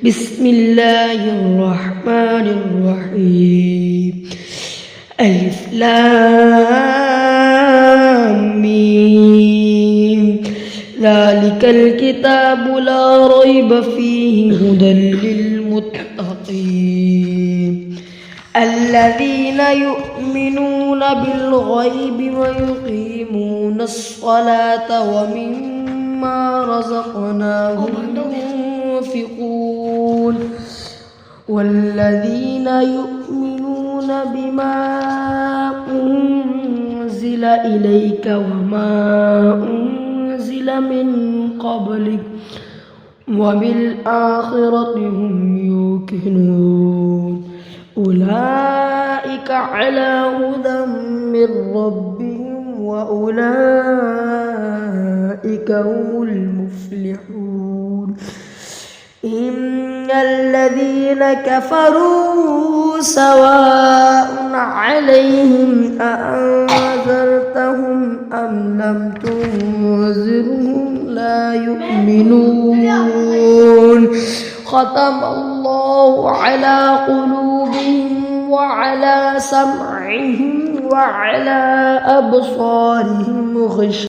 بسم الله الرحمن الرحيم ألف لام ميم ذلك الكتاب لا ريب فيه هدى للمتقين الذين يؤمنون بالغيب ويقيمون الصلاة ومما رزقناهم ينفقون والذين يؤمنون بما أنزل إليك وما أنزل من قبلك وبالآخرة هم يوقنون أولئك على هدى من ربهم وأولئك هم المفلحون إن الذين كفروا سواء عليهم أأنذرتهم أم لم تنذرهم لا يؤمنون ختم الله على قلوبهم وعلى سمعهم وعلى أبصارهم غشاوة